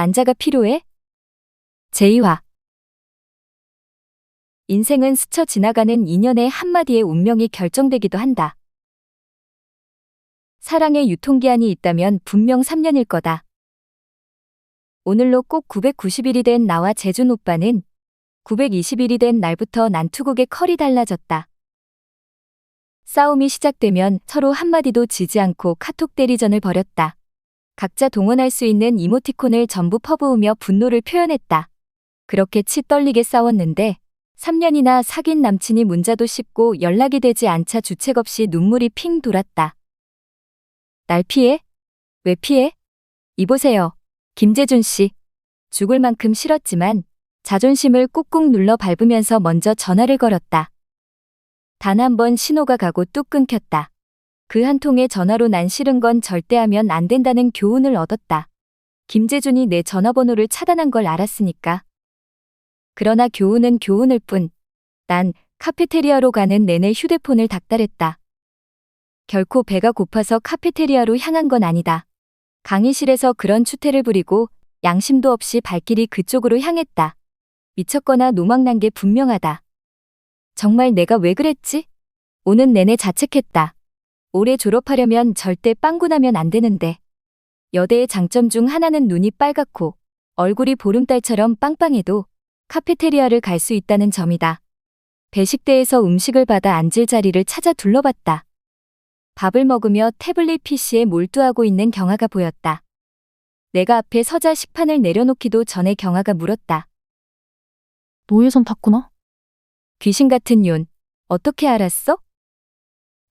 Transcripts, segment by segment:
난자가 필요해? 제2화. 인생은 스쳐 지나가는 인연의 한마디에 운명이 결정되기도 한다. 사랑의 유통기한이 있다면 분명 3년일 거다. 오늘로 꼭 990일이 된 나와 재준 오빠는 920일이 된 날부터 난투극의 컬이 달라졌다. 싸움이 시작되면 서로 한마디도 지지 않고 카톡 대리전을 벌였다. 각자 동원할 수 있는 이모티콘을 전부 퍼부으며 분노를 표현했다. 그렇게 치 떨리게 싸웠는데 3년이나 사귄 남친이 문자도 씹고 연락이 되지 않자 주책 없이 눈물이 핑 돌았다. 날 피해? 왜 피해? 이보세요. 김재준 씨. 죽을 만큼 싫었지만 자존심을 꾹꾹 눌러 밟으면서 먼저 전화를 걸었다. 단 한 번 신호가 가고 뚝 끊겼다. 그 한 통의 전화로 난 싫은 건 절대 하면 안 된다는 교훈을 얻었다. 김재준이 내 전화번호를 차단한 걸 알았으니까. 그러나 교훈은 교훈일 뿐. 난 카페테리아로 가는 내내 휴대폰을 닥달했다. 결코 배가 고파서 카페테리아로 향한 건 아니다. 강의실에서 그런 추태를 부리고 양심도 없이 발길이 그쪽으로 향했다. 미쳤거나 노망난 게 분명하다. 정말 내가 왜 그랬지? 오는 내내 자책했다. 올해 졸업하려면 절대 빵꾸나면 안 되는데. 여대의 장점 중 하나는 눈이 빨갛고 얼굴이 보름달처럼 빵빵해도 카페테리아를 갈 수 있다는 점이다. 배식대에서 음식을 받아 앉을 자리를 찾아 둘러봤다. 밥을 먹으며 태블릿 PC에 몰두하고 있는 경아가 보였다. 내가 앞에 서자 식판을 내려놓기도 전에 경아가 물었다. 노예선 탔구나? 귀신 같은 년, 어떻게 알았어?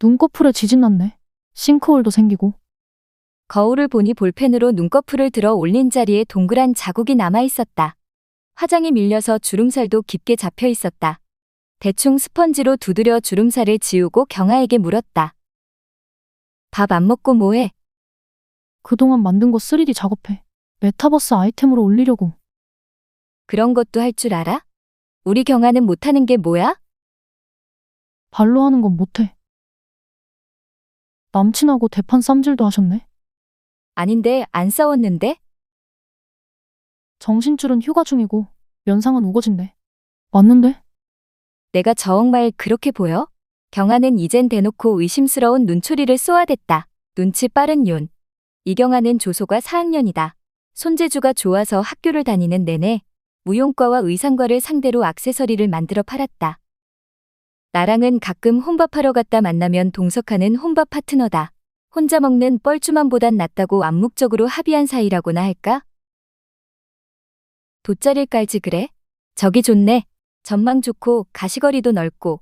눈꺼풀에 지진 났네. 싱크홀도 생기고. 거울을 보니 볼펜으로 눈꺼풀을 들어 올린 자리에 동그란 자국이 남아 있었다. 화장이 밀려서 주름살도 깊게 잡혀 있었다. 대충 스펀지로 두드려 주름살을 지우고 경아에게 물었다. 밥 안 먹고 뭐해? 그동안 만든 거 3D 작업해. 메타버스 아이템으로 올리려고. 그런 것도 할 줄 알아? 우리 경아는 못하는 게 뭐야? 발로 하는 건 못해. 남친하고 대판 쌈질도 하셨네. 아닌데 안 싸웠는데? 정신줄은 휴가 중이고 면상은 우거진데. 맞는데? 내가 정말 그렇게 보여? 경아는 이젠 대놓고 의심스러운 눈초리를 쏘아댔다. 눈치 빠른 윤. 이경아는 조소가 4학년이다. 손재주가 좋아서 학교를 다니는 내내 무용과와 의상과를 상대로 액세서리를 만들어 팔았다. 나랑은 가끔 혼밥하러 갔다 만나면 동석하는 혼밥 파트너다. 혼자 먹는 뻘쭘함보단 낫다고 암묵적으로 합의한 사이라고나 할까? 돗자리를 깔지 그래? 저기 좋네. 전망 좋고 가시거리도 넓고.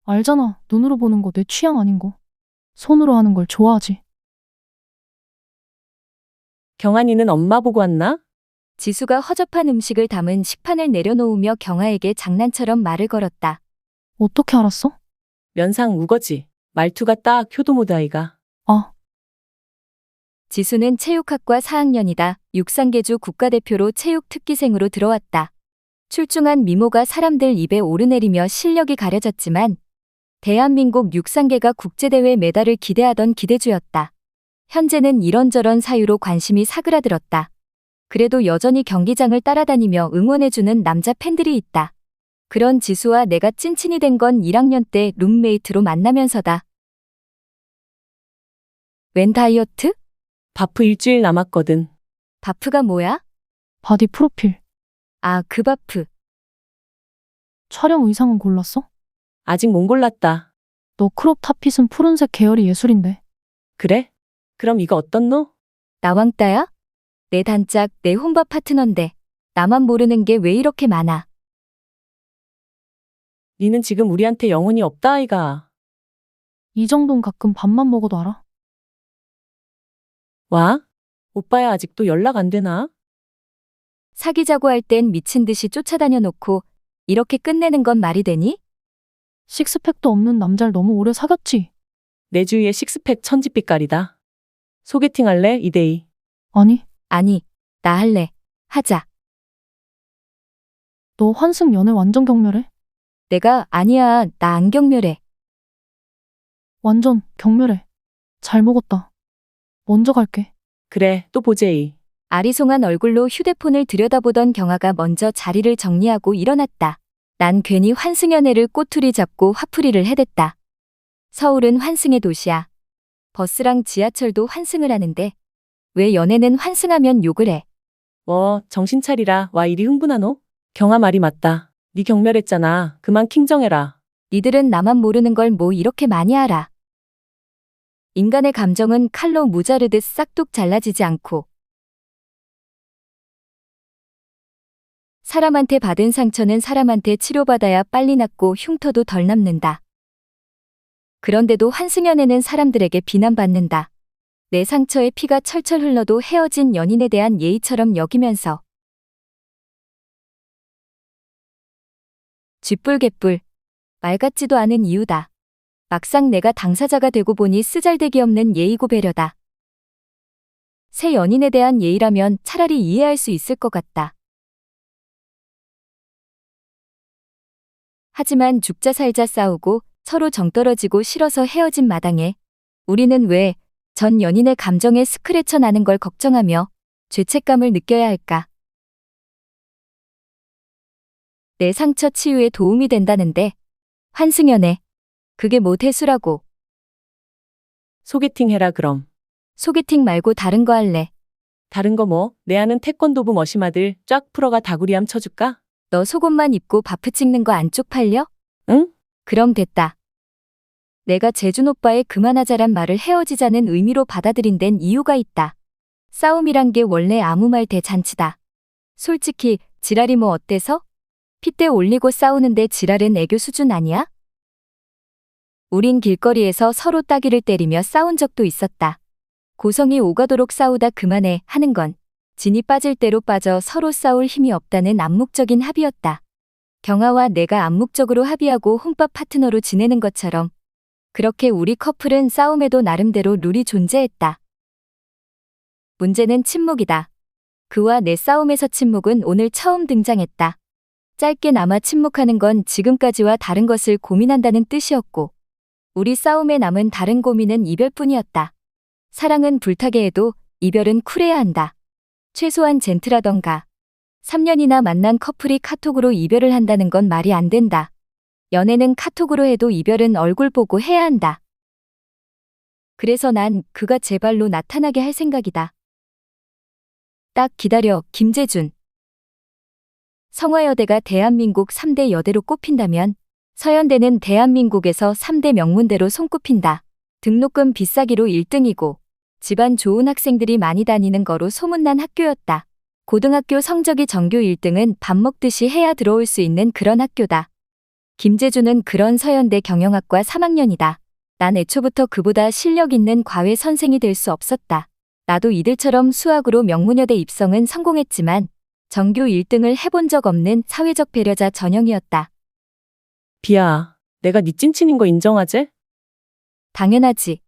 알잖아. 눈으로 보는 거 내 취향 아닌 거. 손으로 하는 걸 좋아하지. 경환이는 엄마 보고 왔나? 지수가 허접한 음식을 담은 식판을 내려놓으며 경아에게 장난처럼 말을 걸었다. 어떻게 알았어? 면상 우거지. 말투가 딱 효도모드 아이가. 아, 지수는 체육학과 4학년이다. 육상계주 국가대표로 체육특기생으로 들어왔다. 출중한 미모가 사람들 입에 오르내리며 실력이 가려졌지만 대한민국 육상계가 국제대회 메달을 기대하던 기대주였다. 현재는 이런저런 사유로 관심이 사그라들었다. 그래도 여전히 경기장을 따라다니며 응원해주는 남자 팬들이 있다. 그런 지수와 내가 찐친이 된 건 1학년 때 룸메이트로 만나면서다. 웬 다이어트? 바프 일주일 남았거든. 바프가 뭐야? 바디 프로필. 아, 그 바프. 촬영 의상은 골랐어? 아직 못 골랐다. 너 크롭 탑핏은 푸른색 계열이 예술인데. 그래? 그럼 이거 어떻노? 나 왕따야? 내 단짝, 내 혼밥 파트너인데 나만 모르는 게 왜 이렇게 많아? 니는 지금 우리한테 영혼이 없다 아이가. 이 정도는 가끔 밥만 먹어도 알아. 와? 오빠야 아직도 연락 안 되나? 사귀자고 할 땐 미친 듯이 쫓아다녀 놓고 이렇게 끝내는 건 말이 되니? 식스팩도 없는 남자를 너무 오래 사귀었지. 내 주위에 식스팩 천지빛깔이다. 소개팅 할래? 2대2. 아니, 아니, 나 할래. 하자. 너 환승 연애 완전 경멸해. 내가 아니야. 나 안 경멸해. 완전 경멸해. 잘 먹었다. 먼저 갈게. 그래 또 보제이. 아리송한 얼굴로 휴대폰을 들여다보던 경아가 먼저 자리를 정리하고 일어났다. 난 괜히 환승연애를 꼬투리 잡고 화풀이를 해댔다. 서울은 환승의 도시야. 버스랑 지하철도 환승을 하는데 왜 연애는 환승하면 욕을 해? 정신 차리라. 와 이리 흥분하노? 경아 말이 맞다. 네 경멸했잖아. 그만 킹정해라. 니들은 나만 모르는 걸 뭐 이렇게 많이 알아. 인간의 감정은 칼로 무자르듯 싹둑 잘라지지 않고 사람한테 받은 상처는 사람한테 치료받아야 빨리 낫고 흉터도 덜 남는다. 그런데도 환승연애는 사람들에게 비난받는다. 내 상처에 피가 철철 흘러도 헤어진 연인에 대한 예의처럼 여기면서 쥐뿔개뿔 말 같지도 않은 이유다. 막상 내가 당사자가 되고 보니 쓰잘데기 없는 예의고 배려다. 새 연인에 대한 예의라면 차라리 이해할 수 있을 것 같다. 하지만 죽자 살자 싸우고 서로 정떨어지고 싫어서 헤어진 마당에 우리는 왜 전 연인의 감정에 스크래쳐 나는 걸 걱정하며 죄책감을 느껴야 할까? 내 상처 치유에 도움이 된다는데 환승연애 그게 뭐 대수라고. 소개팅 해라 그럼. 소개팅 말고 다른 거 할래. 다른 거 뭐? 내 아는 태권도부 머시마들 쫙 풀어가 다구리함 쳐줄까? 너 속옷만 입고 바프 찍는 거 안 쪽팔려? 응? 그럼 됐다. 내가 재준 오빠의 그만하자란 말을 헤어지자는 의미로 받아들인 데는 이유가 있다. 싸움이란 게 원래 아무 말 대잔치다. 솔직히 지랄이 뭐 어때서? 핏대 올리고 싸우는데 지랄은 애교 수준 아니야? 우린 길거리에서 서로 따귀를 때리며 싸운 적도 있었다. 고성이 오가도록 싸우다 그만해 하는 건 진이 빠질 대로 빠져 서로 싸울 힘이 없다는 암묵적인 합의였다. 경아와 내가 암묵적으로 합의하고 혼밥 파트너로 지내는 것처럼 그렇게 우리 커플은 싸움에도 나름대로 룰이 존재했다. 문제는 침묵이다. 그와 내 싸움에서 침묵은 오늘 처음 등장했다. 짧게나마 침묵하는 건 지금까지와 다른 것을 고민한다는 뜻이었고 우리 싸움에 남은 다른 고민은 이별뿐이었다. 사랑은 불타게 해도 이별은 쿨해야 한다. 최소한 젠틀하던가. 3년이나 만난 커플이 카톡으로 이별을 한다는 건 말이 안 된다. 연애는 카톡으로 해도 이별은 얼굴 보고 해야 한다. 그래서 난 그가 제 발로 나타나게 할 생각이다. 딱 기다려, 김재준. 성화여대가 대한민국 3대 여대로 꼽힌다면 서연대는 대한민국에서 3대 명문대로 손꼽힌다. 등록금 비싸기로 1등이고 집안 좋은 학생들이 많이 다니는 거로 소문난 학교였다. 고등학교 성적이 전교 1등은 밥 먹듯이 해야 들어올 수 있는 그런 학교다. 김재준은 그런 서연대 경영학과 3학년이다. 난 애초부터 그보다 실력 있는 과외 선생이 될 수 없었다. 나도 이들처럼 수학으로 명문여대 입성은 성공했지만 전교 1등을 해본 적 없는 사회적 배려자 전형이었다. 비야, 내가 네 찐친인 거 인정하지? 당연하지.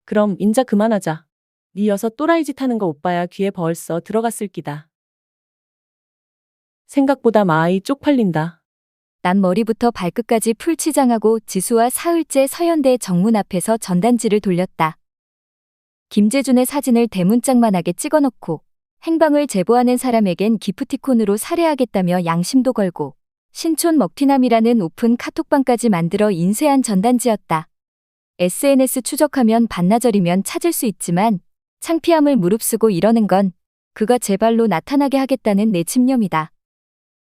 그럼 인자 그만하자. 네 여섯 또라이 짓 하는 거 오빠야 귀에 벌써 들어갔을 기다. 생각보다 마이 쪽팔린다. 난 머리부터 발끝까지 풀치장하고 지수와 사흘째 서연대 정문 앞에서 전단지를 돌렸다. 김재준의 사진을 대문짝만하게 찍어놓고 행방을 제보하는 사람에겐 기프티콘으로 살해하겠다며 양심도 걸고 신촌 먹튀남이라는 오픈 카톡방까지 만들어 인쇄한 전단지였다. SNS 추적하면 반나절이면 찾을 수 있지만 창피함을 무릅쓰고 이러는 건 그가 제 발로 나타나게 하겠다는 내 집념이다.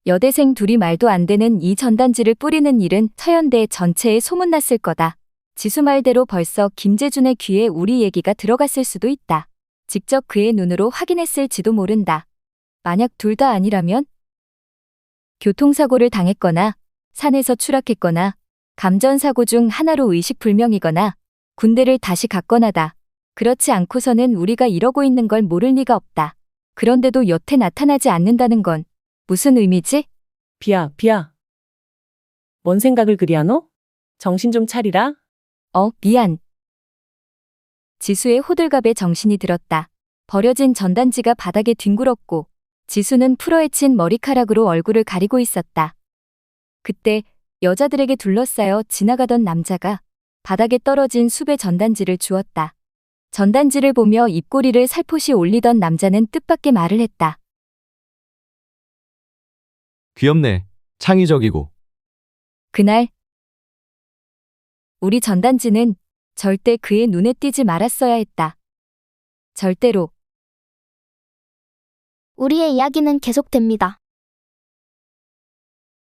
여대생 둘이 말도 안 되는 이 전단지를 뿌리는 일은 서연대 전체에 소문났을 거다. 지수 말대로 벌써 김재준의 귀에 우리 얘기가 들어갔을 수도 있다. 직접 그의 눈으로 확인했을지도 모른다. 만약 둘 다 아니라면? 교통사고를 당했거나 산에서 추락했거나 감전사고 중 하나로 의식불명이거나 군대를 다시 갔거나다. 그렇지 않고서는 우리가 이러고 있는 걸 모를 리가 없다. 그런데도 여태 나타나지 않는다는 건 무슨 의미지? 비야. 뭔 생각을 그리 하노? 정신 좀 차리라. 미안. 지수의 호들갑에 정신이 들었다. 버려진 전단지가 바닥에 뒹굴었고 지수는 풀어헤친 머리카락으로 얼굴을 가리고 있었다. 그때 여자들에게 둘러싸여 지나가던 남자가 바닥에 떨어진 숲의 전단지를 주웠다. 전단지를 보며 입꼬리를 살포시 올리던 남자는 뜻밖의 말을 했다. 귀엽네. 창의적이고. 그날 우리 전단지는 절대 그의 눈에 띄지 말았어야 했다. 절대로. 우리의 이야기는 계속됩니다.